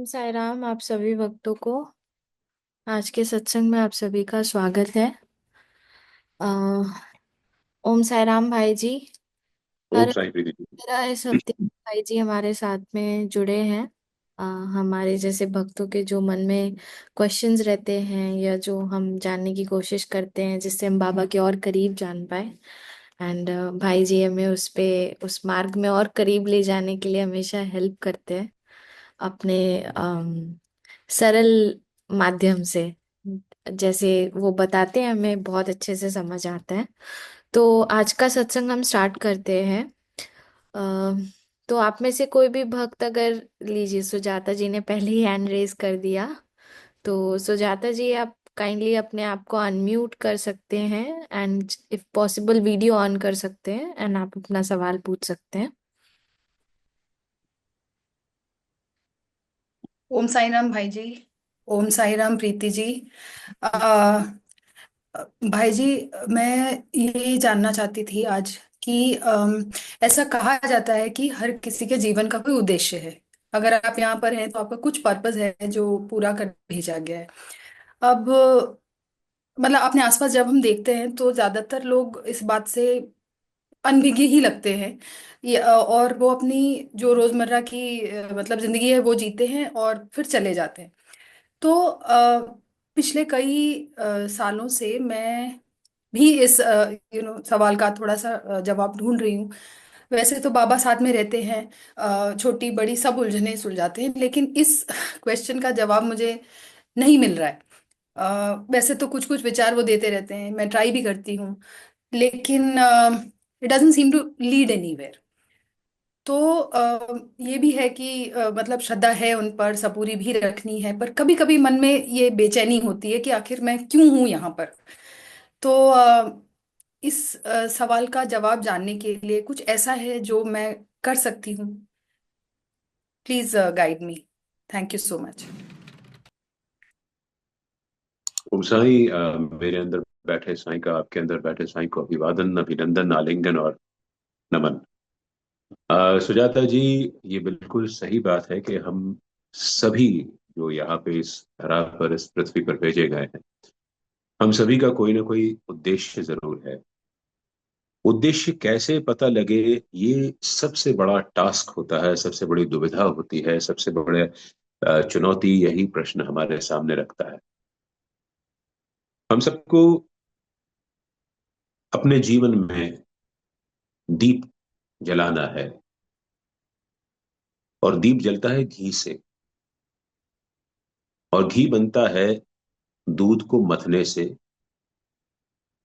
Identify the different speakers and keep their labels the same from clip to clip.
Speaker 1: साई राम आप सभी भक्तों को। आज के सत्संग में आप सभी का स्वागत है। अ, ओम साई राम भाई जी।
Speaker 2: ओम
Speaker 1: हर
Speaker 2: साई प्रीति जी।
Speaker 1: मेरा इस हफ्ते भाई जी हमारे साथ में जुड़े हैं। हमारे जैसे भक्तों के जो मन में क्वेश्चंस रहते हैं या जो हम जानने की कोशिश करते हैं जिससे हम बाबा के और करीब जान पाए। एंड भाई जी हमें उस मार्ग में और करीब ले जाने के लिए हमेशा हेल्प करते हैं अपने सरल माध्यम से। जैसे वो बताते हैं हमें बहुत अच्छे से समझ आता है। तो आज का सत्संग हम स्टार्ट करते हैं। अ, तो आप में से कोई भी भक्त अगर लीजिए, सुजाता जी ने पहले ही हैंड रेज कर दिया। तो सुजाता जी आप काइंडली अपने आप को अनम्यूट कर सकते हैं and if possible video on कर सकते हैं एंड आप अपना सवाल पूछ सकते हैं।
Speaker 3: ओम साई राम भाई जी। ओम साई राम प्रीति जी। आ, भाई जी, मैं ये जानना चाहती थी आज कि ऐसा कहा जाता है कि हर किसी के जीवन का कोई उद्देश्य है। अगर आप यहाँ पर हैं तो आपका कुछ पर्पस है जो पूरा कर भेजा गया है। अब मतलब अपने आसपास जब हम देखते हैं तो ज्यादातर लोग इस बात से अनभिज्ञ ही लगते हैं। और वो अपनी जो रोजमर्रा की मतलब जिंदगी है वो जीते हैं और फिर चले जाते हैं। तो पिछले कई सालों से मैं भी इस सवाल का थोड़ा सा जवाब ढूंढ रही हूँ। वैसे तो बाबा साथ में रहते हैं, छोटी बड़ी सब उलझने सुलझाते हैं, लेकिन इस क्वेश्चन का जवाब मुझे नहीं मिल रहा है। वैसे तो कुछ कुछ विचार वो देते रहते हैं, मैं ट्राई भी करती हूँ, लेकिन it doesn't seem to lead anywhere. तो ये भी है कि मतलब श्रद्धा है उन पर, सबूरी भी रखनी है, पर कभी कभी मन में ये बेचैनी होती है कि आखिर मैं क्यों हूं यहाँ पर। तो इस सवाल का जवाब जानने के लिए कुछ ऐसा है जो मैं कर सकती हूँ? Please guide me. Thank you so much.
Speaker 2: Om Sai, मेरे अंदर बैठे साईं का आपके अंदर बैठे साईं को अभिवादन, अभिनंदन, आलिंगन और नमन। सुजाता जी, ये बिल्कुल सही बात है कि हम सभी जो यहाँ पे इस धरा पर, इस पृथ्वी पर भेजे गए हैं, हम सभी का कोई ना कोई उद्देश्य जरूर है। उद्देश्य कैसे पता लगे, ये सबसे बड़ा टास्क होता है, सबसे बड़ी दुविधा होती है, सबसे बड़े चुनौती यही प्रश्न हमारे सामने रखता है। हम सबको अपने जीवन में दीप जलाना है, और दीप जलता है घी से, और घी बनता है दूध को मथने से।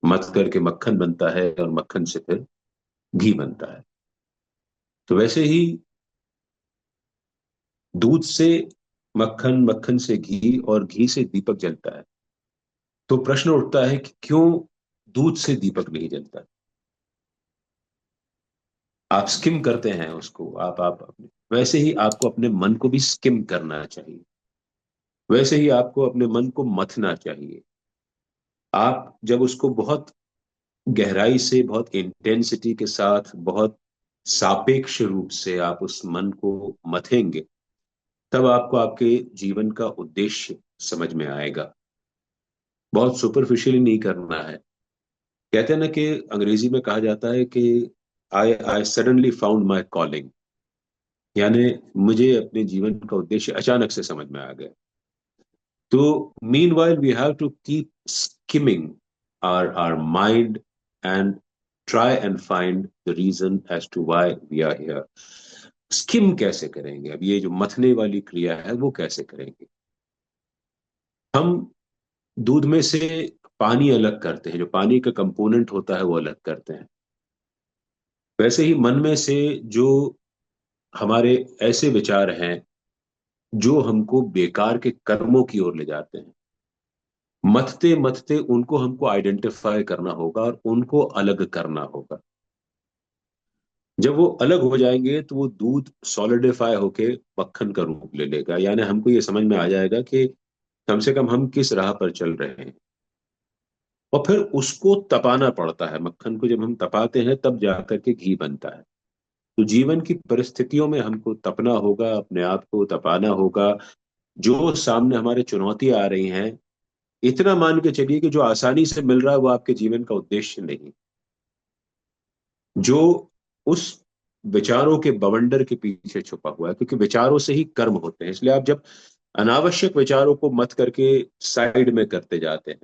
Speaker 2: मथ करके मक्खन बनता है, और मक्खन से फिर घी बनता है। तो वैसे ही दूध से मक्खन, मक्खन से घी, और घी से दीपक जलता है। तो प्रश्न उठता है कि क्यों दूध से दीपक नहीं जलता। आप स्किम करते हैं उसको, आप अपने, वैसे ही आपको अपने मन को भी स्किम करना चाहिए। वैसे ही आपको अपने मन को मथना चाहिए। आप जब उसको बहुत गहराई से, बहुत इंटेंसिटी के साथ, बहुत सापेक्ष रूप से आप उस मन को मथेंगे, तब आपको आपके जीवन का उद्देश्य समझ में आएगा। बहुत सुपरफिशियली नहीं करना है। कहते हैं ना कि अंग्रेजी में कहा जाता है कि I I suddenly found my calling, यानी मुझे अपने जीवन का उद्देश्य अचानक से समझ में आ गया। तो meanwhile we have to keep skimming our mind and try and find the reason as to why we are here. Scheme कैसे करेंगे? अब ये जो मथने वाली क्रिया है वो कैसे करेंगे? हम दूध में से पानी अलग करते हैं, जो पानी का कंपोनेंट होता है वो अलग करते हैं। वैसे ही मन में से जो हमारे ऐसे विचार हैं जो हमको बेकार के कर्मों की ओर ले जाते हैं, मथते मथते उनको हमको आइडेंटिफाई करना होगा और उनको अलग करना होगा। जब वो अलग हो जाएंगे तो वो दूध सॉलिडिफाई होके मक्खन का रूप ले लेगा, यानी हमको ये समझ में आ जाएगा कि कम से कम हम किस राह पर चल रहे हैं। और फिर उसको तपाना पड़ता है। मक्खन को जब हम तपाते हैं तब जाकर के घी बनता है। तो जीवन की परिस्थितियों में हमको तपना होगा, अपने आप को तपाना होगा, जो सामने हमारे चुनौतियां आ रही हैं, इतना मान के चलिए कि जो आसानी से मिल रहा है वो आपके जीवन का उद्देश्य नहीं। जो उस विचारों के बवंडर के पीछे छुपा हुआ है, क्योंकि विचारों से ही कर्म होते हैं। इसलिए आप जब अनावश्यक विचारों को मत करके साइड में करते जाते हैं,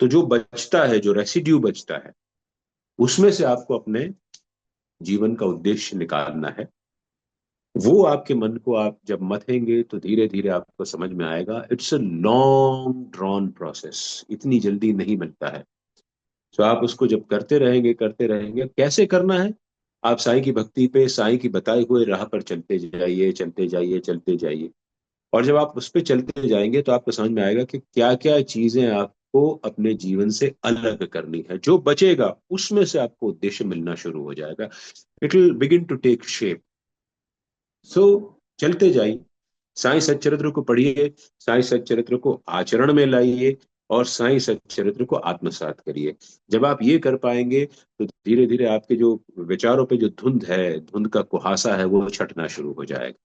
Speaker 2: तो जो बचता है, जो रेसिड्यू बचता है, उसमें से आपको अपने जीवन का उद्देश्य निकालना है। वो आपके मन को आप जब मथेंगे तो धीरे धीरे आपको समझ में आएगा। It's a long drawn process, इतनी जल्दी नहीं मिलता है। तो आप उसको जब करते रहेंगे, कैसे करना है? आप साईं की भक्ति पे, साईं की बताई हुए राह पर चलते जाइए, चलते जाइए, चलते जाइए। और जब आप उस पे चलते जाएंगे तो आपको समझ में आएगा कि क्या क्या चीजें आपको अपने जीवन से अलग करनी है। जो बचेगा उसमें से आपको उद्देश्य मिलना शुरू हो जाएगा। It will begin to take shape. सो चलते जाइए, साईं सच्चरित्र को पढ़िए, साईं सच्चरित्र को आचरण में लाइए, और साईं सच्चरित्र को आत्मसात करिए। जब आप ये कर पाएंगे तो धीरे धीरे आपके जो विचारों पे जो धुंध है, धुंध का कुहासा है, वो छटना शुरू हो जाएगा।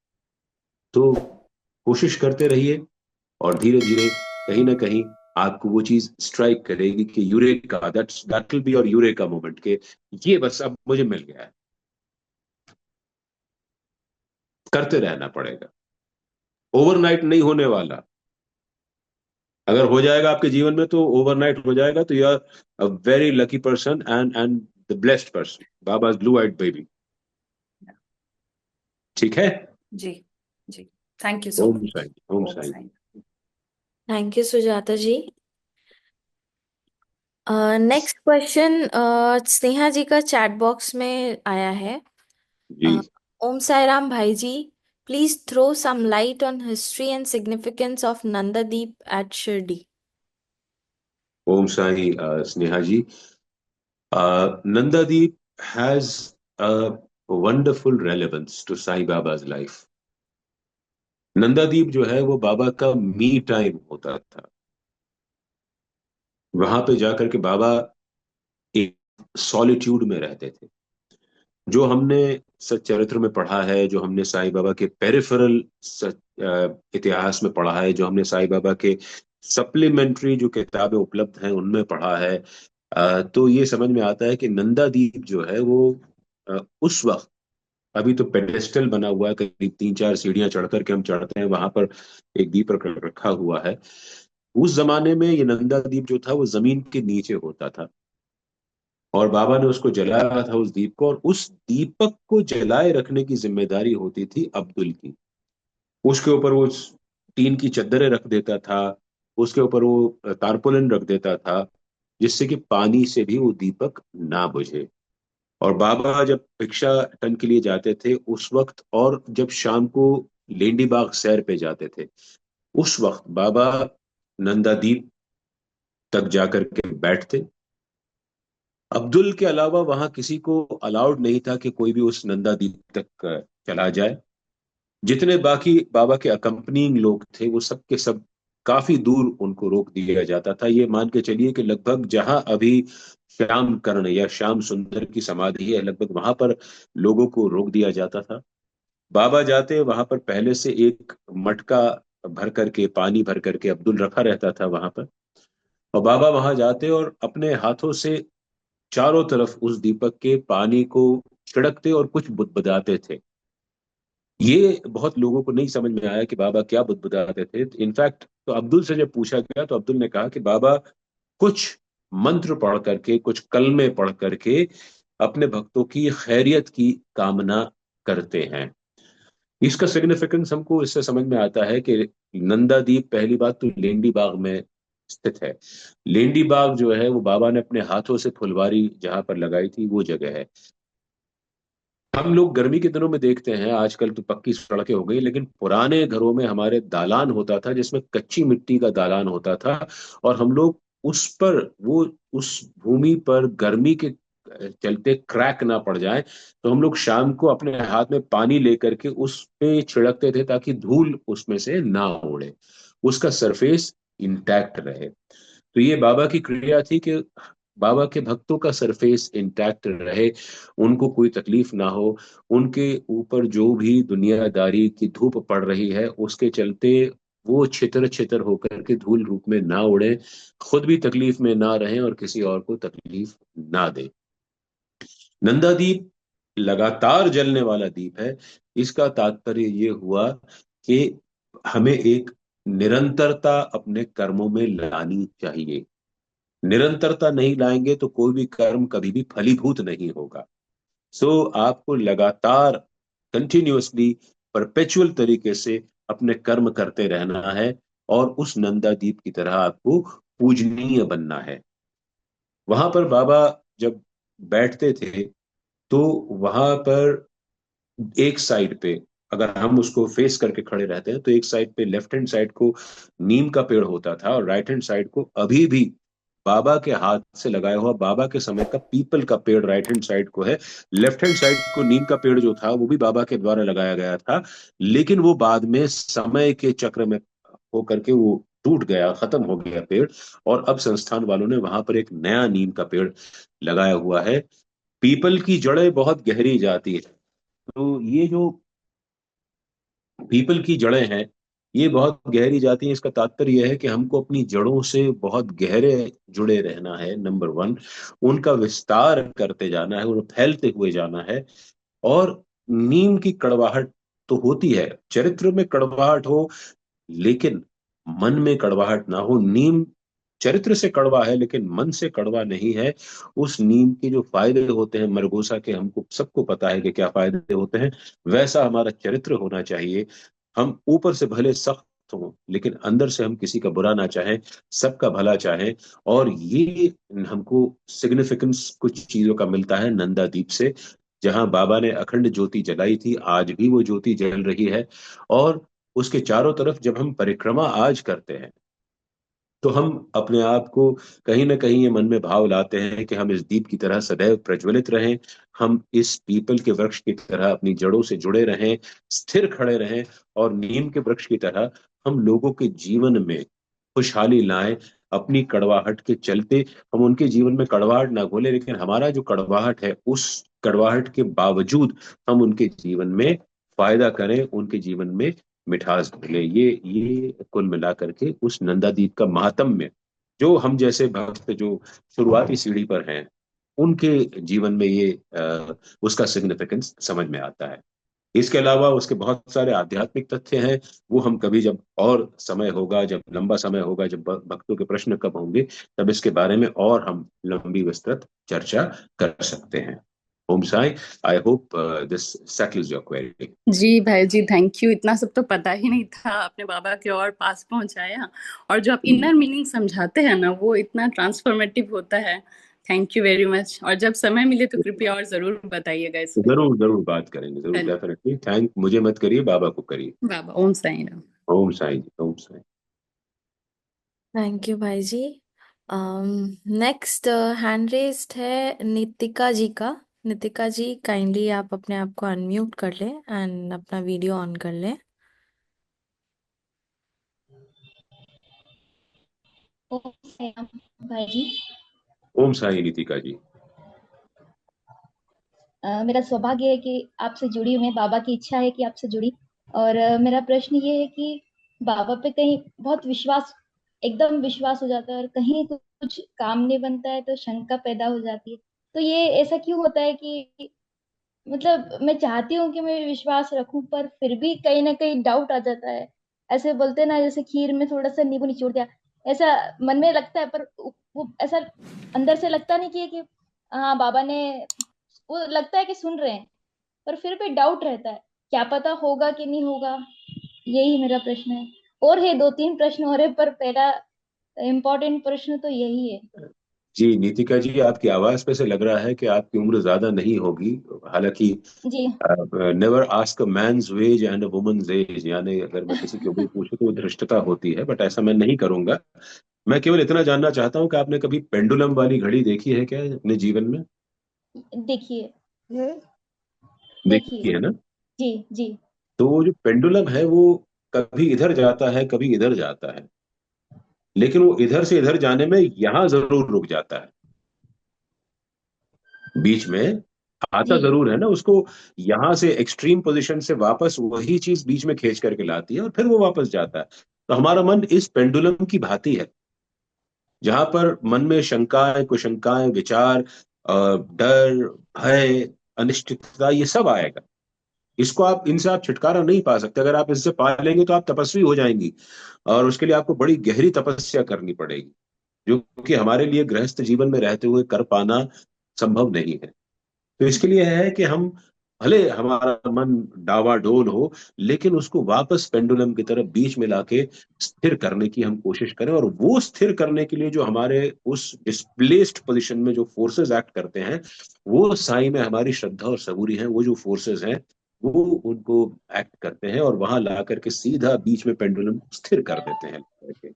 Speaker 2: तो कोशिश करते रहिए, और धीरे धीरे कहीं ना कहीं आपको वो चीज स्ट्राइक करेगी कि eureka, that will be your eureka moment, के ये बस अब मुझे मिल गया है। करते रहना पड़ेगा, ओवरनाइट नहीं होने वाला। अगर हो जाएगा आपके जीवन में तो ओवरनाइट हो जाएगा, तो you are a very lucky person and the blessed person, Baba's blue eyed baby. ठीक है।
Speaker 3: जी। जी। Thank you so
Speaker 2: Om
Speaker 3: much.
Speaker 2: Sai, Om
Speaker 3: Om
Speaker 2: Sai.
Speaker 3: Sai.
Speaker 1: Thank you Sujata ji. Next question Sneha ji का चैट बॉक्स में आया है।
Speaker 2: जी।
Speaker 1: ओम साईराम भाई जी, please throw some light on history and significance of Nandadeep at Shirdi.
Speaker 2: Om Sai, Sneha ji, Nandadeep has a wonderful relevance to Sai Baba's life. Nandadeep जो है वो बाबा का मी टाइम होता था। वहां पे जाकर के बाबा एक सॉलिट्यूड में रहते थे। जो हमने सच्चरित्र में पढ़ा है, जो हमने साईं बाबा के पेरिफेरल इतिहास में पढ़ा है, जो हमने साईं बाबा के सप्लीमेंट्री जो किताबें उपलब्ध हैं उनमें पढ़ा है, तो ये समझ में आता है कि नंदादीप जो है वो उस वक्त, अभी तो पेडेस्टल बना हुआ है, करीब 3-4 सीढ़ियां चढ़ करके हम चढ़ते हैं, वहां पर एक दीप रखा हुआ है। उस जमाने में ये नंदादीप जो था वो जमीन के नीचे होता था, और बाबा ने उसको जलाया था, उस दीप को, और उस दीपक को जलाए रखने की जिम्मेदारी होती थी अब्दुल की। उसके ऊपर वो टीन की चद्दरें रख देता था, उसके ऊपर वो तारपोलिन रख देता था, जिससे कि पानी से भी वो दीपक ना बुझे। और बाबा जब भिक्षाटन के लिए जाते थे उस वक्त, और जब शाम को लेंडी बाग सैर पे जाते थे, उस वक्त बाबा नंदादीप तक जाकर के बैठते। अब्दुल के अलावा वहां किसी को अलाउड नहीं था कि कोई भी उस नंदा दीप तक चला जाए। जितने बाकी बाबा के अकम्पनिंग लोग थे वो सब के सब काफी दूर उनको रोक दिया जाता था। ये मान के चलिए कि लगभग जहां अभी श्याम कर्ण या श्याम सुंदर की समाधि है, लगभग वहां पर लोगों को रोक दिया जाता था। बाबा जाते वहां पर पहले से एक मटका भर करके, पानी भर करके अब्दुल रखा रहता था वहां पर, और बाबा वहां जाते और अपने हाथों से चारों तरफ उस दीपक के पानी को छिड़कते और कुछ बुदबुदाते थे। ये बहुत लोगों को नहीं समझ में आया कि बाबा क्या बुदबुदाते थे। इनफैक्ट तो अब्दुल से जब पूछा गया तो अब्दुल ने कहा कि बाबा कुछ मंत्र पढ़ करके, कुछ कलमे पढ़ करके अपने भक्तों की खैरियत की कामना करते हैं। इसका सिग्निफिकेंस हमको इससे समझ में आता है कि नंदा दीप पहली बात तो लेंडी बाग में स्थित है। लेंडी बाग जो है वो बाबा ने अपने हाथों से फुलवारी जहां पर लगाई थी, वो जगह है। हम लोग गर्मी के दिनों में देखते हैं, आजकल तो पक्की सड़कें हो गई, लेकिन पुराने घरों में हमारे दालान होता था, जिसमें कच्ची मिट्टी का दालान होता था, और हम लोग उस पर, वो उस भूमि पर गर्मी के चलते क्रैक ना पड़ जाए, तो हम लोग शाम को अपने हाथ में पानी लेकर के उस पे छिड़कते थे ताकि धूल उसमें से ना उड़े, उसका सरफेस इंटैक्ट रहे। तो ये बाबा की क्रिया थी कि बाबा के भक्तों का सरफेस इंटैक्ट रहे, उनको कोई तकलीफ ना हो। उनके ऊपर जो भी दुनियादारी की धूप पड़ रही है उसके चलते वो छितर छितर होकर के धूल रूप में ना उड़े, खुद भी तकलीफ में ना रहें और किसी और को तकलीफ ना दें। नंदा दीप लगातार जलने वाला दीप है। इसका तात्पर्य ये हुआ कि हमें एक निरंतरता अपने कर्मों में लानी चाहिए। निरंतरता नहीं लाएंगे तो कोई भी कर्म कभी भी फलीभूत नहीं होगा। आपको लगातार, कंटिन्यूअसली, परपेचुअल तरीके से अपने कर्म करते रहना है और उस नंदा दीप की तरह आपको पूजनीय बनना है। वहां पर बाबा जब बैठते थे तो वहां पर एक साइड पे, अगर हम उसको फेस करके खड़े रहते हैं तो एक साइड पे, लेफ्ट हैंड साइड को नीम का पेड़ होता था और राइट हैंड साइड को अभी भी बाबा के हाथ से लगाया हुआ बाबा के समय का पीपल का पेड़ राइट हैंड साइड को है। लेफ्ट हैंड साइड को नीम का पेड़ जो था वो भी बाबा के द्वारा लगाया गया था, लेकिन वो बाद में समय के चक्र में होकर के वो टूट गया, खत्म हो गया पेड़। और अब संस्थान वालों ने वहां पर एक नया नीम का पेड़ लगाया हुआ है। पीपल की जड़ें बहुत गहरी जाती है, तो ये जो पीपल की जड़ें हैं ये बहुत गहरी जाती हैं। इसका तात्पर्य यह है कि हमको अपनी जड़ों से बहुत गहरे जुड़े रहना है, नंबर वन। उनका विस्तार करते जाना है, उन्हें फैलते हुए जाना है। और नीम की कड़वाहट तो होती है, चरित्र में कड़वाहट हो, लेकिन मन में कड़वाहट ना हो। नीम चरित्र से कड़वा है लेकिन मन से कड़वा नहीं है। उस नीम के जो फायदे होते हैं, मरगोसा के हमको सबको पता है कि क्या फायदे होते हैं। वैसा हमारा चरित्र होना चाहिए। हम ऊपर से भले सख्त हों लेकिन अंदर से हम किसी का बुरा ना चाहें, सबका भला चाहें। और ये हमको सिग्निफिकेंस कुछ चीजों का मिलता है नंदा दीप से। जहां बाबा ने अखंड ज्योति जलाई थी, आज भी वो ज्योति जल रही है। और उसके चारों तरफ जब हम परिक्रमा आज करते हैं तो हम अपने आप को कहीं ना कहीं ये मन में भाव लाते हैं कि हम इस दीप की तरह सदैव प्रज्वलित रहें। हम इस पीपल के वृक्ष की तरह अपनी जड़ों से जुड़े रहें, स्थिर खड़े रहें। और नीम के वृक्ष की तरह हम लोगों के जीवन में खुशहाली लाएं। अपनी कड़वाहट के चलते हम उनके जीवन में कड़वाहट ना घोले, लेकिन हमारा जो कड़वाहट है उस कड़वाहट के बावजूद हम उनके जीवन में फायदा करें, उनके जीवन में मिठास भले। ये कुल मिलाकर के उस नंदादीप का महात्म्य, जो हम जैसे भक्त जो शुरुआती सीढ़ी पर हैं उनके जीवन में ये उसका सिग्निफिकेंस समझ में आता है। इसके अलावा उसके बहुत सारे आध्यात्मिक तथ्य हैं। वो हम कभी जब और समय होगा, जब लंबा समय होगा, जब भक्तों के प्रश्न कब होंगे, तब इसके बारे में और हम लंबी विस्तृत चर्चा कर सकते हैं। Om Sai, I hope this settles your query.
Speaker 4: जी भाई जी, थैंक यू। इतना सब तो पता ही नहीं था, आपने बाबा के और पास पहुंचाया। और जो आप इनर मीनिंग समझाते हैं ना, वो इतना ट्रांसफॉर्मेटिव होता है। Thank you very much. और जब समय मिले तो कृपया और जरूर बताइएगा इस पे।
Speaker 2: जरूर जरूर बात करेंगे, जरूर,
Speaker 4: चलिए,
Speaker 2: डेफिनेटली। थैंक, मुझे मत करिए, बाबा को करिए।
Speaker 4: बाबा ओम साईं राम।
Speaker 2: ओम साईं जी, ओम साईं।
Speaker 1: थैंक यू भाई जी। नेक्स्ट हैंड रेस्ड है नितिका जी का। नितिका जी, काइंडली आप अपने आप को अनम्यूट कर लें एंड अपना वीडियो ऑन कर लें।
Speaker 5: ओम साईं भाई जी।
Speaker 2: ओम साईं नितिका जी।
Speaker 5: मेरा सौभाग्य है कि आपसे जुड़ी हूँ मैं, बाबा की इच्छा है कि आपसे जुड़ी। और मेरा प्रश्न ये है कि बाबा पे कहीं बहुत विश्वास, एकदम विश्वास हो जाता है, और कहीं कुछ काम नहीं बनता है तो शंका पैदा हो जाती है। तो ये ऐसा क्यों होता है कि मतलब मैं चाहती हूँ कि मैं विश्वास रखूं, पर फिर भी कहीं ना कहीं डाउट आ जाता है। ऐसे बोलते हैं ना, जैसे खीर में थोड़ा सा नींबू निचोड़ दिया, ऐसा मन में लगता है, पर वो ऐसा अंदर से लगता नहीं कि हाँ बाबा ने, वो लगता है कि सुन रहे हैं, पर फिर भी डाउट रहता है, क्या पता होगा कि नहीं होगा। यही मेरा प्रश्न है। और है दो तीन प्रश्न और है, पर पहला इम्पोर्टेंट प्रश्न तो यही है।
Speaker 2: जी नीतिका जी, आपकी आवाज पे से लग रहा है कि आपकी उम्र ज्यादा नहीं होगी। हालांकि
Speaker 5: जी।
Speaker 2: Never ask a man's wage and a woman's age, यानी अगर मैं किसी की उम्र पूछूं तो वो धृष्टता होती है, बट ऐसा मैं नहीं करूंगा। मैं केवल इतना जानना चाहता हूँ कि आपने कभी पेंडुलम वाली घड़ी देखी है क्या अपने जीवन में?
Speaker 5: देखिए।
Speaker 2: देखी
Speaker 5: देखिए।
Speaker 2: है ना?
Speaker 5: जी। जी।
Speaker 2: तो वो जो पेंडुलम है वो कभी इधर जाता है, कभी इधर जाता है, लेकिन वो इधर से इधर जाने में यहां जरूर रुक जाता है। बीच में आता
Speaker 5: जी।
Speaker 2: जरूर है ना उसको, यहां से एक्सट्रीम पोजीशन से वापस वही चीज बीच में खींच करके लाती है और फिर वो वापस जाता है। तो हमारा मन इस पेंडुलम की भांति है, जहां पर मन में शंकाएं, कुशंकाएं, विचार, डर, भय, अनिश्चितता, ये सब आएगा। इसको आप, इनसे आप छुटकारा नहीं पा सकते। अगर आप इससे पा लेंगे तो आप तपस्वी हो जाएंगी, और उसके लिए आपको बड़ी गहरी तपस्या करनी पड़ेगी, जो कि हमारे लिए गृहस्थ जीवन में रहते हुए कर पाना संभव नहीं है। तो इसके लिए है कि हम, भले हमारा मन डावाडोल हो, लेकिन उसको वापस पेंडुलम की तरफ बीच में लाके स्थिर करने की हम कोशिश करें। और वो स्थिर करने के लिए जो हमारे उस डिस्प्लेस्ड पोजीशन में जो फोर्सेस एक्ट करते हैं, वो साई में हमारी श्रद्धा और सबूरी है, वो जो फोर्सेस हैं वो उनको एक्ट करते हैं और वहां ला करके सीधा बीच में पेंडुलम स्थिर कर देते हैं।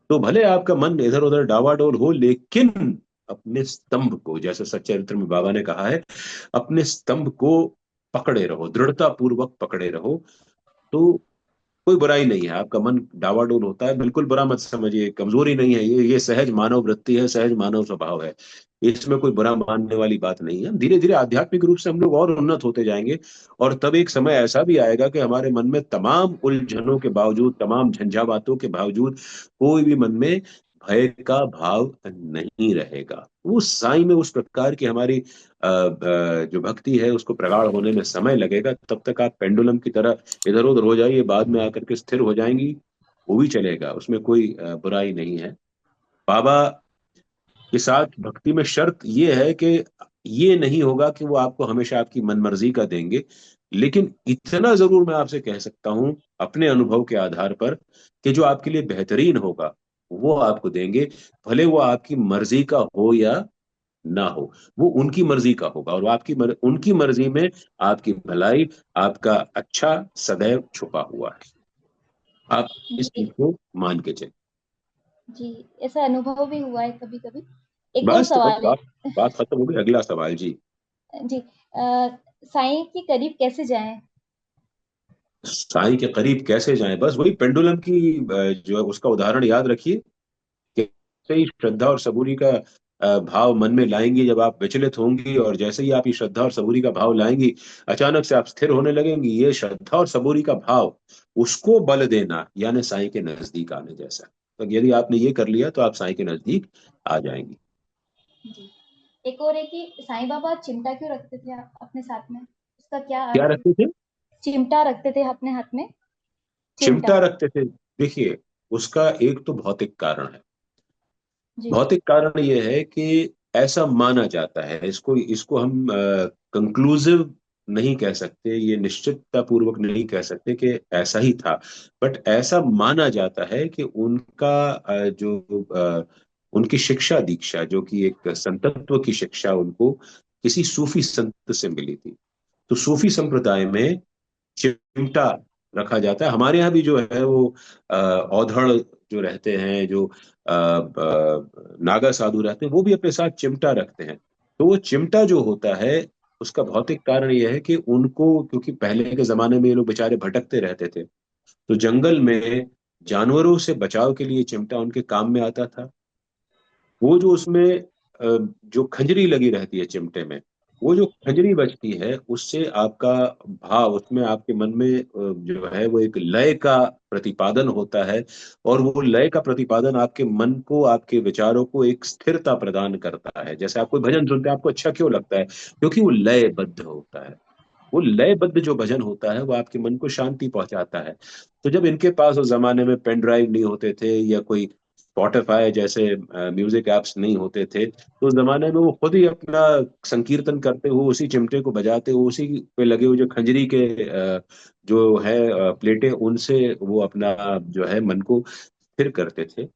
Speaker 2: तो भले आपका मन इधर उधर डावाडोल हो, लेकिन अपने स्तंभ को, जैसे सच्चरित्र में बाबा ने कहा है, अपने स्तंभ को पकड़े रहो, दृढ़ता पूर्वक पकड़े रहो। तो कोई बुराई नहीं है। आपका मन डावाडोल होता है, बिल्कुल बुरा मत समझिए, कमजोरी नहीं है, ये सहज मानव वृत्ति है, सहज मानव स्वभाव है। इसमें कोई बुरा मानने वाली बात नहीं है। धीरे धीरे आध्यात्मिक रूप से हम लोग और उन्नत होते जाएंगे, और तब एक समय ऐसा भी आएगा कि हमारे मन में तमाम उलझनों के बावजूद, तमाम झंझावातों के बावजूद, कोई भी मन में भय का भाव नहीं रहेगा। उस साई में उस प्रकार की हमारी जो भक्ति है उसको प्रगाढ़ होने में समय लगेगा। तब तक आप पेंडुलम की तरह इधर उधर हो जाइए, बाद में आकर के स्थिर हो जाएंगी, वो भी चलेगा, उसमें कोई बुराई नहीं है। बाबा के साथ भक्ति में शर्त ये है कि ये नहीं होगा कि वो आपको हमेशा आपकी मनमर्जी का देंगे, लेकिन इतना जरूर मैं आपसे कह सकता हूं अपने अनुभव के आधार पर, कि जो आपके लिए बेहतरीन होगा वो आपको देंगे, भले वो आपकी मर्जी का हो या ना हो। वो उनकी मर्जी का होगा, और वो उनकी मर्जी में आपकी भलाई, आपका अच्छा सदैव छुपा हुआ है। आप इस
Speaker 5: जी।
Speaker 2: चीज को मान के चलिए।
Speaker 5: जी, ऐसा अनुभव भी हुआ है कभी कभी। एक और
Speaker 2: बस तो बस
Speaker 5: सवाल है।
Speaker 2: बात खत्म हो गई। अगला सवाल जी।
Speaker 5: जी, साईं के करीब कैसे जाएं?
Speaker 2: साईं के करीब कैसे जाएं? बस वही पेंडुलम की जो है उसका उदाहरण याद रखिए, कि जैसे ही श्रद्धा और सबूरी का भाव मन में लाएंगी, जब आप विचलित होंगी, और जैसे ही आप ये श्रद्धा और सबूरी का भाव लाएंगी, अचानक से आप स्थिर होने लगेंगी। ये श्रद्धा और सबूरी का भाव, उसको बल देना, यानी साईं के नजदीक आने जैसा। तो यदि आपने ये कर लिया तो आप साईं के नजदीक आ जाएंगी।
Speaker 5: जी, एक और है कि साईं बाबा चिमटा क्यों रखते थे अपने साथ में? उसका क्या
Speaker 2: क्या
Speaker 5: अर्थ है?
Speaker 2: रखते थे?
Speaker 5: चिमटा रखते थे अपने हाथ में। चिमटा।
Speaker 2: चिमटा रखते थे? देखिए, उसका एक तो भौतिक कारण है।
Speaker 5: जी।
Speaker 2: भौतिक कारण ये है कि ऐसा माना जाता है, इसको इसको हम कंक्लूसिव नहीं कह सकते, ये निश्चितता पूर्वक नहीं कह सकते कि ऐसा ही था, बट ऐसा माना जाता है कि उनका उनकी शिक्षा दीक्षा, जो कि एक संतत्व की शिक्षा, उनको किसी सूफी संत से मिली थी। तो सूफी संप्रदाय में चिमटा रखा जाता है। हमारे यहाँ भी जो है वो औधड़ जो रहते हैं, जो नागा साधु रहते हैं, वो भी अपने साथ चिमटा रखते हैं। तो वो चिमटा जो होता है, उसका भौतिक कारण ये है कि उनको, क्योंकि पहले के जमाने में ये लोग बेचारे भटकते रहते थे, तो जंगल में जानवरों से बचाव के लिए चिमटा उनके काम में आता था। वो जो उसमें जो खंजरी लगी रहती है चिमटे में, वो जो खंजरी बजती है, उससे आपका भाव, उसमें आपके मन में जो है वो एक लय का प्रतिपादन होता है। और वो लय का प्रतिपादन आपके मन को, आपके विचारों को एक स्थिरता प्रदान करता है। जैसे आप कोई भजन सुनते हैं, आपको अच्छा क्यों लगता है? क्योंकि वो लयबद्ध होता है। वो लयबद्ध जो भजन होता है वो आपके मन को शांति पहुंचाता है। तो जब इनके पास उस जमाने में पेन ड्राइव नहीं होते थे, या कोई स्पॉटिफाई जैसे म्यूजिक एप्स नहीं होते थे, तो उस जमाने में वो खुद ही अपना संकीर्तन करते हुए, उसी चिमटे को बजाते हुए, उसी पे लगे हुए जो खंजरी के जो है प्लेटें, उनसे वो अपना जो है मन को स्थिर करते थे।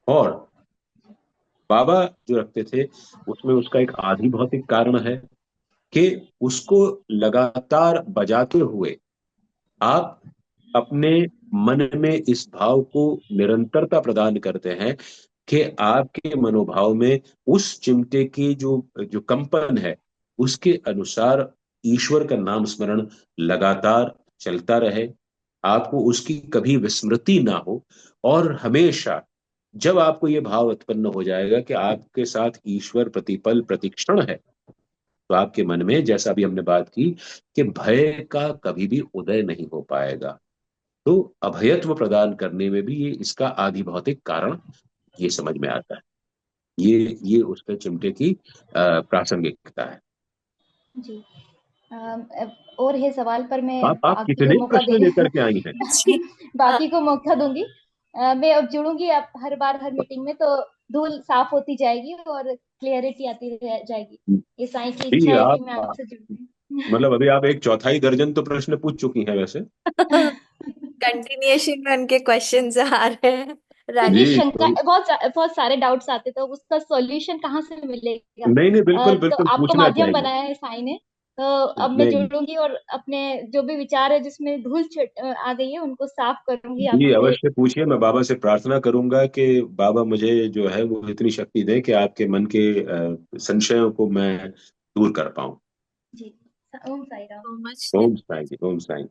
Speaker 2: और बाबा जो रखते थे, उसमें उसका एक आधि भौतिक कारण है, कि उसको लगातार बजाते हुए आप अपने मन में इस भाव को निरंतरता प्रदान करते हैं, कि आपके मनोभाव में उस चिमटे की जो जो कंपन है, उसके अनुसार ईश्वर का नाम स्मरण लगातार चलता रहे, आपको उसकी कभी विस्मृति ना हो। और हमेशा जब आपको ये भाव उत्पन्न हो जाएगा कि आपके साथ ईश्वर प्रतिपल प्रतिक्षण है, तो आपके मन में, जैसा अभी हमने बात की, कि भय का कभी भी उदय नहीं हो पाएगा। तो अभयत्व प्रदान करने में भी ये इसका आदि भौतिक कारण ये समझ में आता है। ये उसके चिमटे की प्रासंगिकता है।
Speaker 5: जी। और है सवाल, पर मैं
Speaker 2: आप
Speaker 5: बाकी को
Speaker 2: कितने
Speaker 5: मौका
Speaker 2: प्रश्न
Speaker 5: दे
Speaker 2: लेकर के आई हैं?
Speaker 1: जी। हाँ।
Speaker 5: बाकी को मौका दूंगी। मैं अब जुड़ूंगी, आप हर बार हर मीटिंग में तो धूल साफ होती जाएगी और क्लियरिटी आती जाएगी। ये साईं की
Speaker 2: जी
Speaker 5: इच्छा है कि मैं
Speaker 2: आप
Speaker 5: आपसे जुड़ूं।
Speaker 2: मतलब अभी आप एक चौथाई दर्जन तो प्रश्न पूछ चुकी हैं वैसे।
Speaker 1: कंटिन्यूएशन में उनके क्वेश्चंस आ रहे हैं
Speaker 5: क्योंकि
Speaker 2: जी
Speaker 1: रानी।
Speaker 5: शंका,
Speaker 2: तो
Speaker 5: बहुत सारे डाउट्स आते, तो उसका सॉल्यूशन कहाँ से मिलेगा?
Speaker 2: नहीं नहीं, बिल्कुल
Speaker 5: तो
Speaker 2: बिल्कुल
Speaker 5: आपको
Speaker 2: पूछना
Speaker 5: माध्यम
Speaker 2: चाहिए।
Speaker 5: बनाया है साईं ने, तो अब मैं
Speaker 2: नहीं
Speaker 5: जुड़ूंगी और अपने जो भी विचार है जिसमें धूल आ गई है उनको साफ करूंगी
Speaker 2: जी
Speaker 5: आपसे।
Speaker 2: अवश्य पूछिए। मैं बाबा से प्रार्थना करूंगा कि बाबा मुझे जो है वो इतनी शक्ति दें कि आपके मन के संशयों को मैं दूर कर पाऊं।
Speaker 5: जी। Om Sai Ram.
Speaker 1: So much.
Speaker 2: Om Sai ji, Om Sai.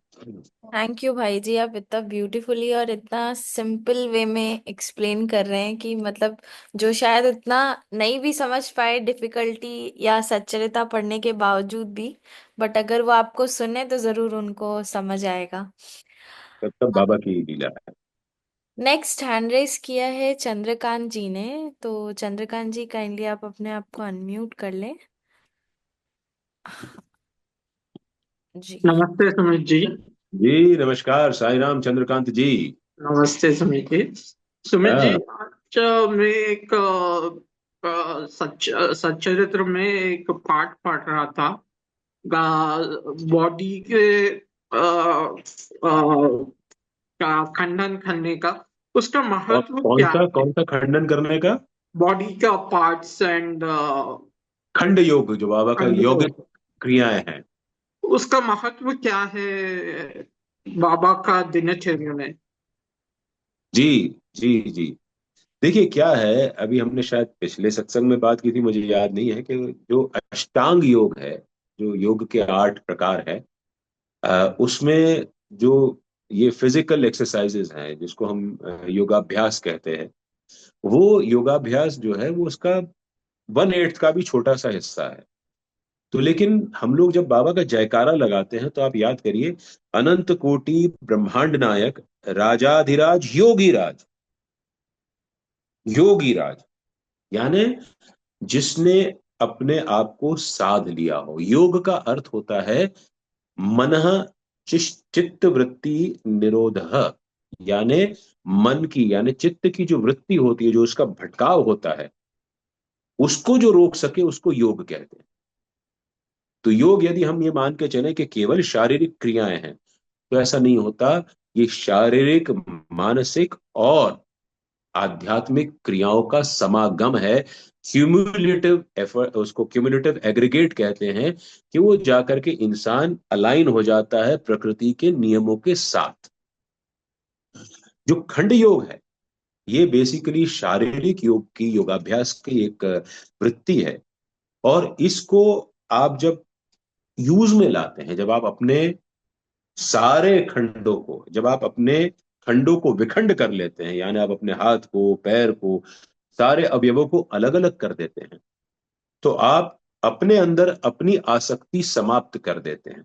Speaker 1: Thank you भाई जी, आप इतना ब्यूटीफुली और इतना सिंपल वे में एक्सप्लेन कर रहे हैं कि मतलब जो शायद उतना नहीं भी समझ पाए डिफिकल्टी या सच्चरिता पढ़ने के बावजूद भी, बट अगर वो आपको सुने तो जरूर उनको समझ आएगा।
Speaker 2: तब तक बाबा की लीला है।
Speaker 1: नेक्स्ट हैंड रेस किया है चंद्रकांत जी ने। तो चंद्रकांत जी काइंडली आप अपने आप को अनम्यूट कर लें। जी।
Speaker 6: नमस्ते सुमित जी।
Speaker 2: जी नमस्कार, साई राम चंद्रकांत जी।
Speaker 6: नमस्ते सुमित जी। सुमित जी,
Speaker 2: हाँ।
Speaker 6: आज मैं एक सच्चरित्र में एक पाठ पढ़ रहा था। बॉडी के का खंडन करने का, उसका महत्व क्या है?
Speaker 2: कौन सा खंडन करने का?
Speaker 6: बॉडी का पार्ट्स एंड
Speaker 2: खंड योग, जो बाबा का यौगिक क्रियाएं हैं।
Speaker 6: उसका महत्व क्या है बाबा का दिनचर्या में?
Speaker 2: जी जी जी। देखिए क्या है, अभी हमने शायद पिछले सत्संग में बात की थी, मुझे याद नहीं है, कि जो अष्टांग योग है, जो योग के 8 प्रकार है, उसमें जो ये फिजिकल एक्सरसाइजेज हैं जिसको हम योगाभ्यास कहते हैं, वो योगाभ्यास जो है वो उसका 1/8 का भी छोटा सा हिस्सा है। तो लेकिन हम लोग जब बाबा का जयकारा लगाते हैं तो आप याद करिए, अनंत कोटि ब्रह्मांड नायक राजाधिराज योगी राज, योगी राज, यानी जिसने अपने आप को साध लिया हो। योग का अर्थ होता है मनः चित्त वृत्ति निरोध, यानी मन की यानी चित्त की जो वृत्ति होती है, जो उसका भटकाव होता है, उसको जो रोक सके उसको योग कहते हैं। तो योग यदि हम ये मान के चले कि केवल शारीरिक क्रियाएं हैं, तो ऐसा नहीं होता। ये शारीरिक, मानसिक और आध्यात्मिक क्रियाओं का समागम है। क्यूमुलेटिव एफर्ट, उसको क्यूमुलेटिव एग्रीगेट कहते हैं, कि वो जाकर के इंसान अलाइन हो जाता है प्रकृति के नियमों के साथ। जो खंड योग है, ये बेसिकली शारीरिक योग की, योगाभ्यास की एक वृत्ति है। और इसको आप जब यूज में लाते हैं, जब आप अपने सारे खंडों को, जब आप अपने खंडों को विखंड कर लेते हैं, यानी आप अपने हाथ को, पैर को, सारे अवयवों को अलग अलग कर देते हैं, तो आप अपने अंदर अपनी आसक्ति समाप्त कर देते हैं।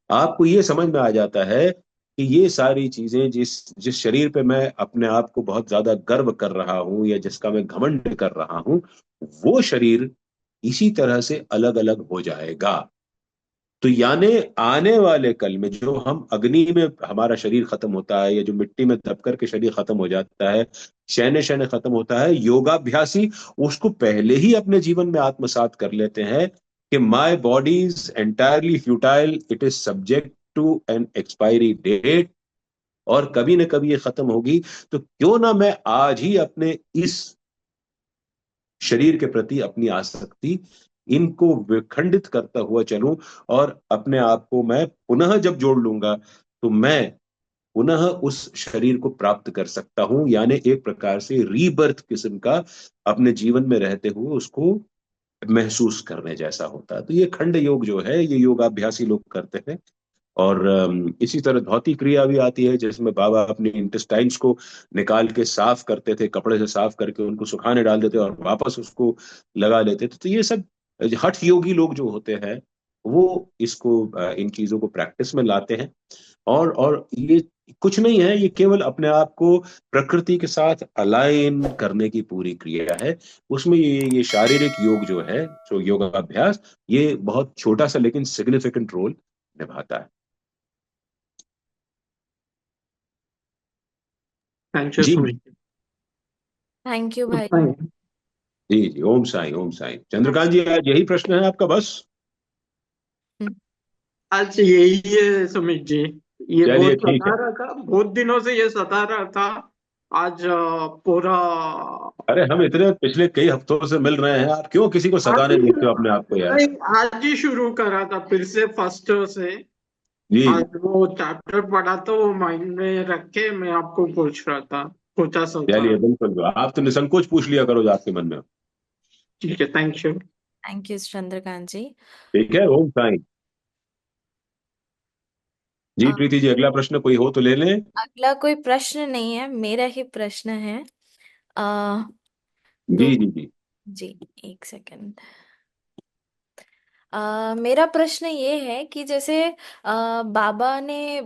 Speaker 2: आपको ये समझ में आ जाता है कि ये सारी चीजें, जिस जिस शरीर पे मैं अपने आप को बहुत ज्यादा गर्व कर रहा हूं या जिसका मैं घमंड कर रहा हूं, वो शरीर इसी तरह से अलग अलग हो जाएगा। तो यानी आने वाले कल में जो हम अग्नि में हमारा शरीर खत्म होता है, या जो मिट्टी में दब करके शरीर खत्म हो जाता है, शैने शैने खत्म होता है, योगाभ्यासी उसको पहले ही अपने जीवन में आत्मसात कर लेते हैं कि my body is entirely futile, it is subject to an expiry date, और कभी ना कभी ये खत्म होगी। तो क्यों ना मैं आज ही अपने इस शरीर के प्रति अपनी आसक्ति, इनको विखंडित करता हुआ चलूं, और अपने आप को मैं पुनः जब जोड़ लूंगा, तो मैं पुनः उस शरीर को प्राप्त कर सकता हूं। यानी एक प्रकार से रीबर्थ किस्म का अपने जीवन में रहते हुए उसको महसूस करने जैसा होता है। तो ये खंड योग जो है, ये योगाभ्यासी लोग करते हैं। और इसी तरह धौती क्रिया भी आती है, जिसमें बाबा अपने इंटेस्टाइन्स को निकाल के साफ करते थे, कपड़े से साफ करके उनको सुखाने डाल देते और वापस उसको लगा लेते थे। तो ये सब हठ योगी लोग जो होते हैं, वो इसको इन चीजों को प्रैक्टिस में लाते हैं। और ये कुछ नहीं है, ये केवल अपने आप को प्रकृति के साथ अलाइन करने की पूरी क्रिया है। उसमें ये शारीरिक योग जो है, जो योगाभ्यास, ये बहुत छोटा सा लेकिन सिग्निफिकेंट रोल निभाता है।
Speaker 6: Thank you
Speaker 2: ji
Speaker 6: Sumit ji.
Speaker 1: Thank you भाई।
Speaker 6: Thank
Speaker 2: जी जी, ओम साई ओम साई। चंद्रकांत जी, आज यही प्रश्न है आपका बस?
Speaker 1: हम्म,
Speaker 6: आज यही है सुमित जी। ये
Speaker 2: चलिए
Speaker 6: बहुत
Speaker 2: ठीक है।
Speaker 6: सता रहा था, बहुत दिनों से ये सता रहा था। आज पूरा
Speaker 2: अरे हम इतने पिछले कई हफ्तों से मिल रहे हैं, आप क्यों किसी को
Speaker 6: आज
Speaker 2: सताने
Speaker 6: ही
Speaker 2: देते हो अपने आप को यार?
Speaker 6: नहीं, आज ही शुरू करा था फिर से फर्स्ट से।
Speaker 2: जी।
Speaker 6: आज वो चैप्टर पढ़ा तो वो माइंड में रख के मैं आपको पूछ रहा था, पूछा सोचा।
Speaker 2: चलिए बिल्कुल, आप तो निसंकोच पूछ लिया करो जो आपके मन में हो।
Speaker 6: ठीक है, thank you.
Speaker 1: Thank you Chandrakant ji.
Speaker 2: ठीक है, ओम साई। जी
Speaker 1: अ,
Speaker 2: प्रीति जी, अगला प्रश्न कोई हो तो ले लें।
Speaker 1: अगला कोई प्रश्न नहीं है, मेरा ही प्रश्न है। आ,
Speaker 2: जी
Speaker 1: तो
Speaker 2: जी जी।
Speaker 1: जी, एक सेकंड। मेरा प्रश्न ये है कि जैसे बाबा ने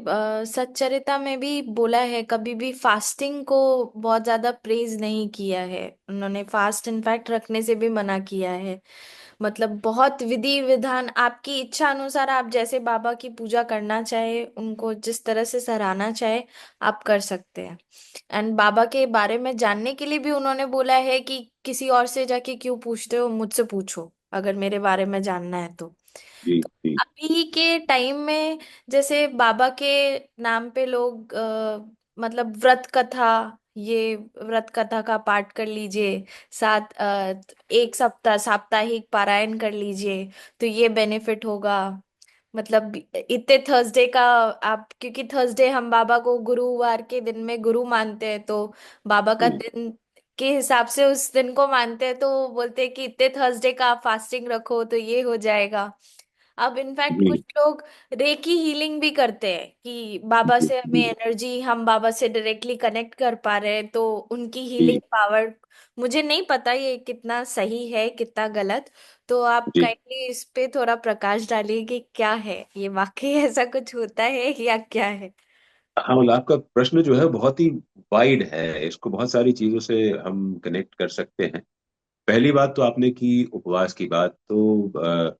Speaker 1: सच्चरिता में भी बोला है, कभी भी फास्टिंग को बहुत ज्यादा प्रेज नहीं किया है। उन्होंने फास्ट इनफैक्ट रखने से भी मना किया है। मतलब बहुत विधि विधान, आपकी इच्छा अनुसार आप जैसे बाबा की पूजा करना चाहे, उनको जिस तरह से सराहना चाहे, आप कर सकते हैं। एंड बाबा के बारे में जानने के लिए भी उन्होंने बोला है कि किसी और से जाके क्यों पूछते हो, मुझसे पूछो अगर मेरे बारे में जानना है तो।
Speaker 2: जी
Speaker 1: तो
Speaker 2: जी
Speaker 1: अभी के टाइम में जैसे बाबा के नाम पे लोग मतलब व्रत कथा, ये व्रत कथा का पाठ कर लीजिए, साथ एक सप्ताह साप्ताहिक पारायण कर लीजिए, तो ये बेनिफिट होगा। मतलब इतने थर्सडे का आप, क्योंकि थर्सडे हम बाबा को गुरुवार के दिन में गुरु मानते हैं, तो बाबा का
Speaker 2: जी
Speaker 1: दिन के हिसाब से उस दिन को मानते हैं, तो वो बोलते हैं कि इतने थर्सडे का आप फास्टिंग रखो तो ये हो जाएगा। अब इनफैक्ट कुछ
Speaker 2: जी
Speaker 1: लोग रेकी हीलिंग भी करते हैं कि बाबा
Speaker 2: जी
Speaker 1: से हमें
Speaker 2: जी
Speaker 1: एनर्जी, हम बाबा से डायरेक्टली कनेक्ट कर पा रहे हैं, तो उनकी हीलिंग
Speaker 2: जी
Speaker 1: पावर, मुझे नहीं पता ये कितना सही है कितना गलत। तो आप
Speaker 2: जी।
Speaker 1: काइंडली इस पे थोड़ा प्रकाश डालिए कि क्या है ये, वाकई ऐसा कुछ होता है या क्या है।
Speaker 2: हाँ, मतलब आपका प्रश्न जो है बहुत ही वाइड है, इसको बहुत सारी चीजों से हम कनेक्ट कर सकते हैं। पहली बात तो आपने की उपवास की बात, तो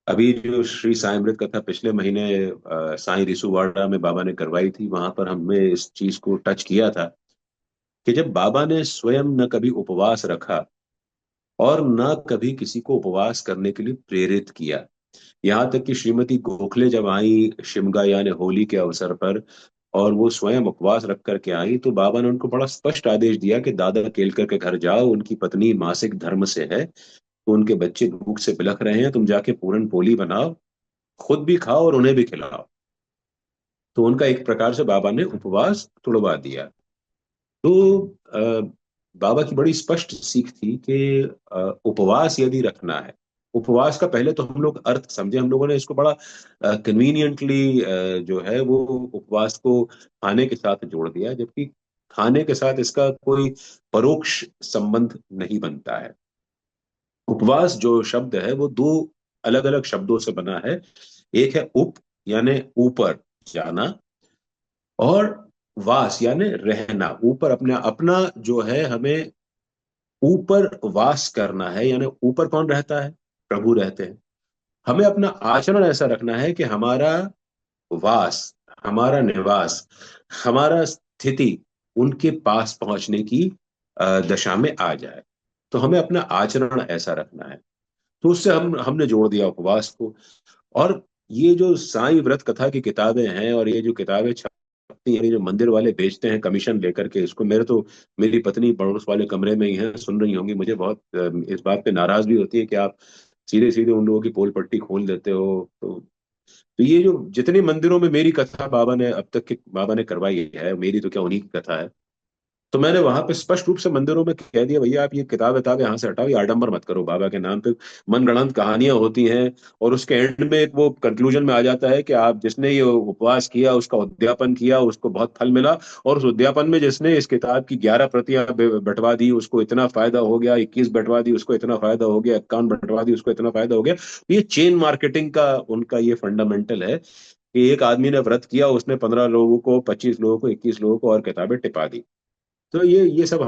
Speaker 2: अभी जो श्री साई अमृत कथा पिछले महीने साई रिसुवाड़ा में बाबा ने करवाई थी, वहां पर हमने इस चीज को टच किया था कि जब बाबा ने स्वयं न कभी उपवास रखा और न कभी किसी को उपवास करने के लिए प्रेरित किया। यहाँ तक कि श्रीमती गोखले जब आई शिमगा यानी होली के अवसर पर, और वो स्वयं उपवास रख करके आई, तो बाबा ने उनको बड़ा स्पष्ट आदेश दिया कि दादा केलकर के घर जाओ, उनकी पत्नी मासिक धर्म से है, तो उनके बच्चे भूख से बिलख रहे हैं, तुम जाके पूरन पोली बनाओ, खुद भी खाओ और उन्हें भी खिलाओ। तो उनका एक प्रकार से बाबा ने उपवास तुड़वा दिया। तो बाबा की बड़ी स्पष्ट सीख थी कि उपवास यदि रखना है, उपवास का पहले तो हम लोग अर्थ समझे, हम लोगों ने इसको बड़ा कन्वीनियंटली जो है वो उपवास को खाने के साथ जोड़ दिया, जबकि खाने के साथ इसका कोई परोक्ष संबंध नहीं बनता है। उपवास जो शब्द है वो दो अलग अलग शब्दों से बना है। एक है उप यानी ऊपर जाना, और वास यानी रहना, ऊपर अपने अपना जो है, हमें ऊपर वास करना है, यानी ऊपर कौन रहता है? प्रभु रहते हैं। हमें अपना आचरण ऐसा रखना है कि हमारा वास, हमारा निवास, हमारा स्थिति उनके पास पहुंचने की दशा में आ जाए। तो हमें अपना आचरण ऐसा रखना है। तो उससे हमने जोड़ दिया उपवास को। और ये जो साईं व्रत कथा की किताबें हैं और ये जो किताबें छपती हैं, ये जो मंदिर वाले बेचते हैं कमीशन लेकर के, इसको मेरे तो, मेरी पत्नी पड़ोस वाले कमरे में ही है, सुन रही होंगी, मुझे बहुत इस बात पे नाराज भी होती है कि आप सीधे सीधे उन लोगों की पोल पट्टी खोल देते हो। तो ये जो जितने मंदिरों में मेरी कथा बाबा ने अब तक की बाबा ने करवाई है, मेरी तो क्या उन्हीं की कथा है, तो मैंने वहां पे स्पष्ट रूप से मंदिरों में कह दिया, भैया आप ये किताब विताब यहाँ से हटाओ, ये आडंबर मत करो, बाबा के नाम पे मनगढ़ंत कहानियां होती हैं। और उसके एंड में एक वो कंक्लूजन में आ जाता है कि आप जिसने ये उपवास किया, उसका उद्यापन किया, उसको बहुत फल मिला, और उस उद्यापन में जिसने इस किताब की 11 प्रतियां बंटवा दी, उसको इतना फायदा हो गया, 21 बंटवा दी उसको इतना फायदा हो गया, 51 बंटवा दी उसको इतना फायदा हो गया। ये चेन मार्केटिंग का उनका ये फंडामेंटल है कि एक आदमी ने व्रत किया, उसने 15 लोगों को, 25 लोगों को, 21 लोगों को और किताबें टिपा दी। तो ये सब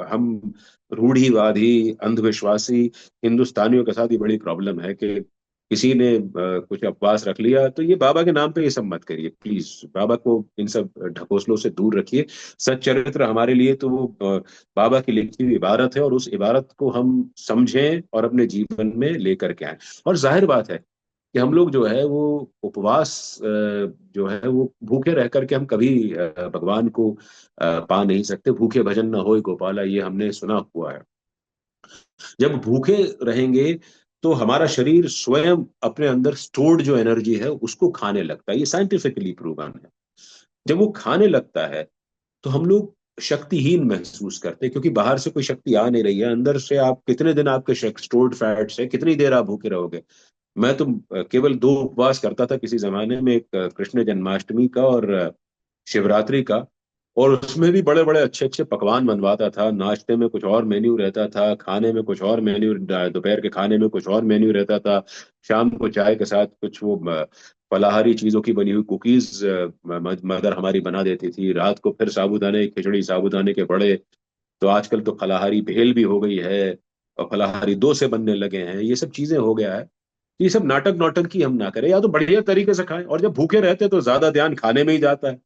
Speaker 2: हम रूढ़िवादी अंधविश्वासी हिंदुस्तानियों के साथ ये बड़ी प्रॉब्लम है कि किसी ने कुछ अपवास रख लिया, तो ये बाबा के नाम पे ये सब मत करिए प्लीज। बाबा को इन सब ढकोसलों से दूर रखिए। सच्चरित्र हमारे लिए तो वो बाबा की लिखी हुई इबारत है, और उस इबारत को हम समझें और अपने जीवन में लेकर के आए। और जाहिर बात है कि हम लोग जो है वो उपवास जो है वो भूखे रह करके हम कभी भगवान को पा नहीं सकते। भूखे भजन न होए गोपाला, ये हमने सुना हुआ है। जब भूखे रहेंगे तो हमारा शरीर स्वयं अपने अंदर स्टोर्ड जो एनर्जी है उसको खाने लगता है। ये साइंटिफिकली प्रूवन है। जब वो खाने लगता है तो हम लोग शक्तिहीन महसूस करते हैं, क्योंकि बाहर से कोई शक्ति आ नहीं रही है। अंदर से आप कितने दिन आपके स्टोर्ड फैट्स है, कितनी देर आप भूखे रहोगे। मैं तो केवल 2 उपवास करता था किसी जमाने में, एक कृष्ण जन्माष्टमी का और शिवरात्रि का। और उसमें भी बड़े बड़े अच्छे अच्छे पकवान बनवाता था। नाश्ते में कुछ और मेन्यू रहता था, खाने में कुछ और मेन्यू, दोपहर के खाने में कुछ और मेन्यू रहता था, शाम को चाय के साथ कुछ वो फलाहारी चीजों की बनी हुई कुकीज मदर हमारी बना देती थी। रात को फिर साबूदाने की खिचड़ी, साबूदाने के बड़े। तो आजकल तो फलाहारी भेल भी हो गई है, और फलाहारी डोसे बनने लगे हैं। ये सब चीजें हो गया है। ये सब नाटक नौटंकी हम ना करें, या तो बढ़िया तरीके से खाएं। और जब भूखे रहते हैं तो ज्यादा ध्यान खाने में ही जाता है।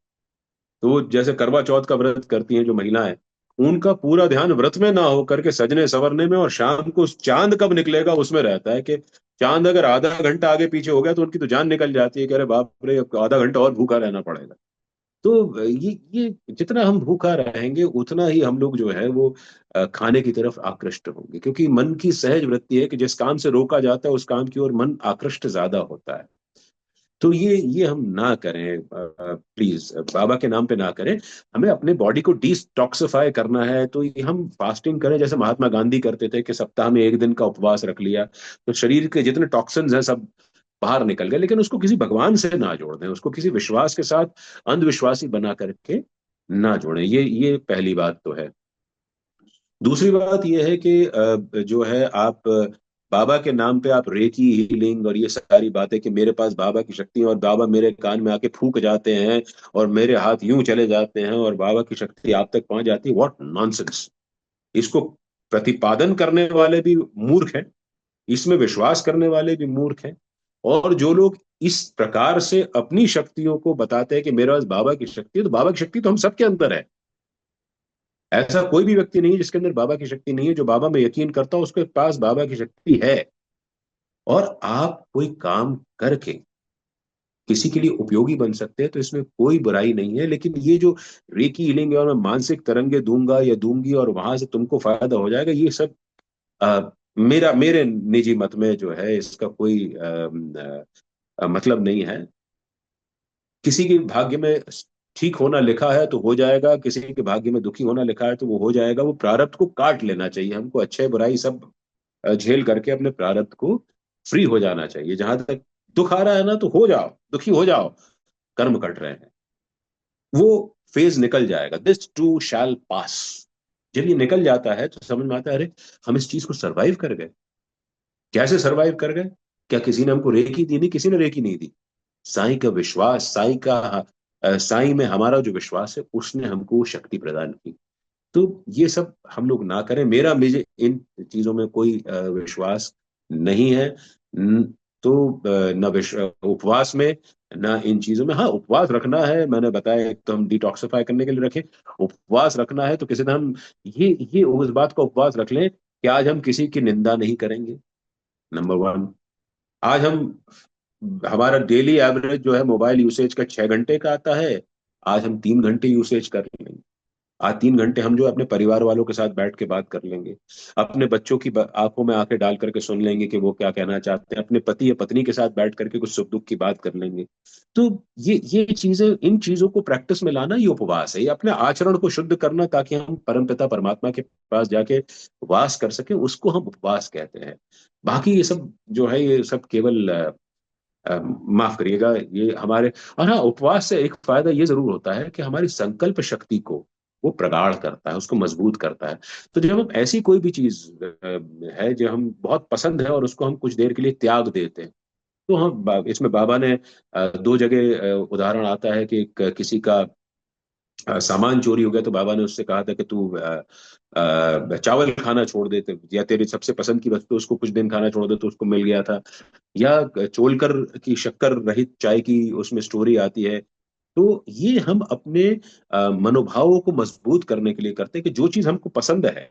Speaker 2: तो जैसे करवा चौथ का व्रत करती हैं जो महिलाएं, उनका पूरा ध्यान व्रत में ना हो करके सजने संवरने में और शाम को चांद कब निकलेगा उसमें रहता है। कि चांद अगर आधा घंटा आगे पीछे हो गया तो उनकी तो जान निकल जाती है कि अरे बाप रे, अब आधा घंटा और भूखा रहना पड़ेगा। तो ये जितना हम भूखा रहेंगे उतना ही हम लोग जो है वो खाने की तरफ आकृष्ट होंगे, क्योंकि मन की सहज वृत्ति है कि जिस काम से रोका जाता है उस काम की ओर मन आकृष्ट ज्यादा होता है। तो ये हम ना करें प्लीज, बाबा के नाम पे ना करें। हमें अपने बॉडी को डिटॉक्सिफाई करना है, तो ये हम फास्टिंग करें जैसे महात्मा गांधी करते थे कि सप्ताह में एक दिन का उपवास रख लिया, तो शरीर के जितने टॉक्सिन्स हैं सब बाहर निकल गए। लेकिन उसको किसी भगवान से ना जोड़ दें, उसको किसी विश्वास के साथ अंधविश्वासी बना करके ना जोड़ें। ये पहली बात तो है। दूसरी बात यह है कि जो है आप बाबा के नाम पे आप रेकी हीलिंग और ये सारी बातें कि मेरे पास बाबा की शक्ति है और बाबा मेरे कान में आके फूक जाते हैं और मेरे हाथ यूं चले जाते हैं और बाबा की शक्ति आप तक पहुंच जाती है, व्हाट नॉनसेंस। इसको प्रतिपादन करने वाले भी मूर्ख हैं, इसमें विश्वास करने वाले भी मूर्ख हैं। और जो लोग इस प्रकार से अपनी शक्तियों को बताते हैं कि मेरे पास बाबा की शक्ति है, तो बाबा की शक्ति तो हम सबके अंदर है। ऐसा कोई भी व्यक्ति नहीं है जिसके अंदर बाबा की शक्ति नहीं है। जो बाबा में यकीन करता है उसके पास बाबा की शक्ति है। और आप कोई काम करके किसी के लिए उपयोगी बन सकते हैं तो इसमें कोई बुराई नहीं है। लेकिन ये जो रेकी हीलिंग है और मैं मानसिक तरंगे दूंगा या दूंगी और वहां से तुमको फायदा हो जाएगा, ये सब मेरे निजी मत में जो है इसका कोई मतलब नहीं है। किसी के भाग्य में ठीक होना लिखा है तो हो जाएगा, किसी के भाग्य में दुखी होना लिखा है तो वो हो जाएगा। वो प्रारब्ध को काट लेना चाहिए हमको, अच्छे बुराई सब झेल करके अपने प्रारब्ध को फ्री हो जाना चाहिए। जहां तक दुख आ रहा है ना, तो हो जाओ, दुखी हो जाओ, कर्म कट रहे हैं, वो फेज निकल जाएगा। दिस टू शैल पास। जब ये निकल जाता है तो समझ में आता है अरे हम इस चीज को सरवाइव कर गए। कैसे सरवाइव कर गए? क्या किसी ने हमको रेकी दी? नहीं, किसी ने रेकी नहीं दी। साईं का विश्वास, साईं में हमारा जो विश्वास है उसने हमको शक्ति प्रदान की। तो ये सब हम लोग ना करें। मुझे इन चीजों में कोई विश्वास नहीं है। तो न उपवास में, ना इन चीजों में। हाँ, उपवास रखना है, मैंने बताया, एक तो हम डिटॉक्सिफाई करने के लिए रखें। उपवास रखना है तो किसी दिन हम ये उस बात का उपवास रख लें कि आज हम किसी की निंदा नहीं करेंगे, नंबर वन। आज हम, हमारा डेली एवरेज जो है मोबाइल यूसेज का 6 घंटे का आता है, आज हम 3 घंटे यूसेज कर लेंगे। आज 3 घंटे हम जो है अपने परिवार वालों के साथ बैठ के बात कर लेंगे। अपने बच्चों की आंखों में आंखें डाल करके सुन लेंगे कि वो क्या कहना चाहते हैं। अपने पति या पत्नी के साथ बैठ करके कुछ सुख दुख की बात कर लेंगे। तो ये चीजें, इन चीजों को प्रैक्टिस में लाना ये उपवास है। ये अपने आचरण को शुद्ध करना ताकि हम परमपिता परमात्मा के पास जाके वास कर सके, उसको हम उपवास कहते हैं। बाकी ये सब जो है ये सब केवल माफ करिएगा, ये हमारे। और हाँ, उपवास से एक फायदा ये जरूर होता है कि हमारी संकल्प शक्ति को वो प्रगाढ़ करता है, उसको मजबूत करता है। तो जब हम ऐसी कोई भी चीज है जो हम बहुत पसंद है और उसको हम कुछ देर के लिए त्याग देते हैं, तो हाँ, इसमें बाबा ने दो जगह उदाहरण आता है कि किसी का सामान चोरी हो गया तो बाबा ने उससे कहा था कि तू चावल खाना छोड़ दे, या तेरी सबसे पसंद की वस्तु उसको कुछ दिन खाना छोड़ दे, तो उसको मिल गया था। या चोलकर की शक्कर रहित चाय की उसमें स्टोरी आती है। तो ये हम अपने मनोभावों को मजबूत करने के लिए करते हैं कि जो चीज हमको पसंद है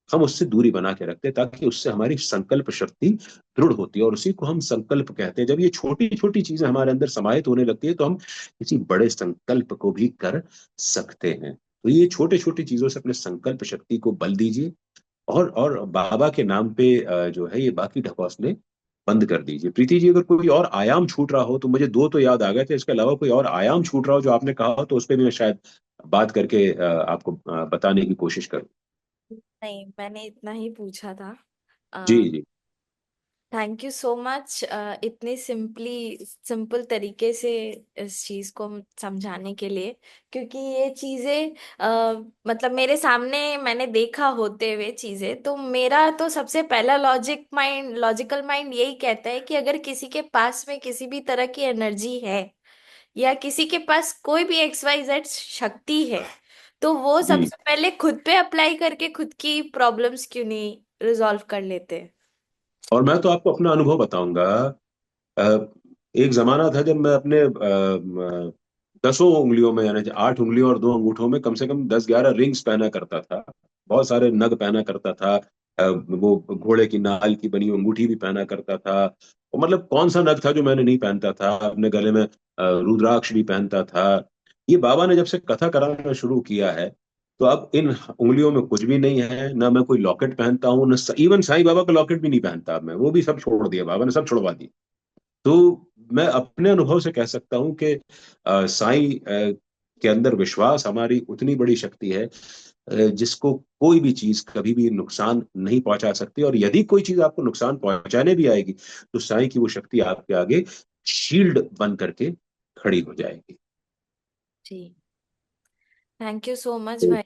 Speaker 2: हम उससे दूरी बना के रखते हैं, ताकि उससे हमारी संकल्प शक्ति दृढ़ होती है, और उसी को हम संकल्प कहते हैं। जब ये छोटी छोटी चीजें हमारे अंदर समाहित होने लगती है तो हम किसी बड़े संकल्प को भी कर सकते हैं। तो ये छोटे छोटी चीजों से अपने संकल्प शक्ति को बल दीजिए, और बाबा के नाम पे जो है ये बाकी ढकोसले बंद कर दीजिए। प्रीति जी, अगर कोई और आयाम छूट रहा हो तो मुझे दो तो याद आ गए थे, इसके अलावा कोई और आयाम छूट रहा हो जो आपने कहा हो तो उस पर भी मैं शायद बात करके आपको बताने की कोशिश करूं।
Speaker 1: नहीं, मैंने इतना ही पूछा था।
Speaker 2: जी जी।
Speaker 1: थैंक यू सो मच इतनी सिंपल तरीके से इस चीज को समझाने के लिए, क्योंकि ये चीजें मतलब मेरे सामने मैंने देखा होते हुए चीजें, तो मेरा तो सबसे पहला लॉजिकल माइंड यही कहता है कि अगर किसी के पास में किसी भी तरह की एनर्जी है, या किसी के पास कोई भी XYZ शक्ति है, तो वो
Speaker 2: जी,
Speaker 1: सबसे पहले खुद पे अप्लाई करके खुद की प्रॉब्लम्स क्यों नहीं रिजॉल्व कर लेते।
Speaker 2: और मैं तो आपको अपना अनुभव बताऊंगा। अ, एक जमाना था जब मैं अपने 10 उंगलियों में, यानी 8 उंगलियों और 2 अंगूठों में कम से कम 10-11 रिंग्स पहना करता था। बहुत सारे नग पहना करता था। वो घोड़े की नाल की बनी अंगूठी भी पहना करता था। और मतलब कौन सा नग था जो मैंने नहीं पहनता था। अपने गले में रुद्राक्ष भी पहनता था। ये बाबा ने जब से कथा कराना शुरू किया है, तो अब इन उंगलियों में कुछ भी नहीं है। ना मैं कोई लॉकेट पहनता हूँ, न इवन साईं बाबा का लॉकेट भी नहीं पहनता अब मैं। वो भी सब छोड़ दिया, बाबा ने सब छुड़वा दिया। तो मैं अपने अनुभव से कह सकता हूँ कि साईं के अंदर विश्वास हमारी उतनी बड़ी शक्ति है जिसको कोई भी चीज कभी भी नुकसान नहीं पहुंचा सकती। और यदि कोई चीज आपको नुकसान पहुंचाने भी आएगी तो साईं की वो शक्ति आपके आगे शील्ड बन करके खड़ी हो जाएगी।
Speaker 1: जी, थैंक यू सो मच
Speaker 2: तो
Speaker 1: भाई।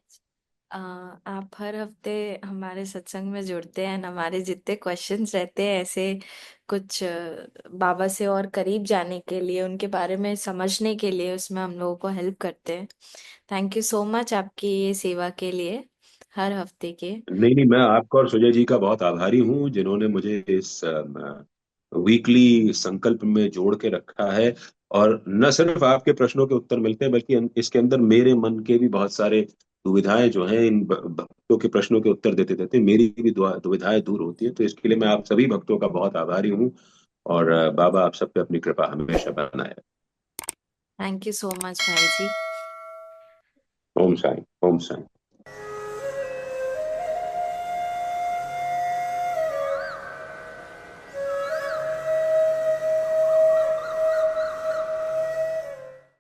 Speaker 1: आप हर हफ्ते हमारे सत्संग में जुड़ते हैं, हमारे जितने क्वेश्चंस रहते हैं ऐसे कुछ बाबा से और करीब जाने के लिए, उनके बारे में समझने के लिए, उसमें हम लोगों को हेल्प करते हैं। थैंक यू सो मच आपकी ये सेवा के लिए हर हफ्ते के।
Speaker 2: नहीं नहीं, मैं आपका और सुजय जी का बहुत आभारी हूँ जिन्होंने मुझे इस वीकली संकल्प में जोड़ के रखा है। और न सिर्फ आपके प्रश्नों के उत्तर मिलते हैं, बल्कि इसके अंदर मेरे मन के भी बहुत सारे दुविधाएं जो हैं, इन भक्तों के प्रश्नों के उत्तर देते देते मेरी भी दुविधाएं दूर होती है। तो इसके लिए मैं आप सभी भक्तों का बहुत आभारी हूँ। और बाबा आप सब पे अपनी कृपा हमेशा बनाए रखें।
Speaker 1: थैंक यू सो मच भाई जी।
Speaker 2: ओम साई, ओम साई।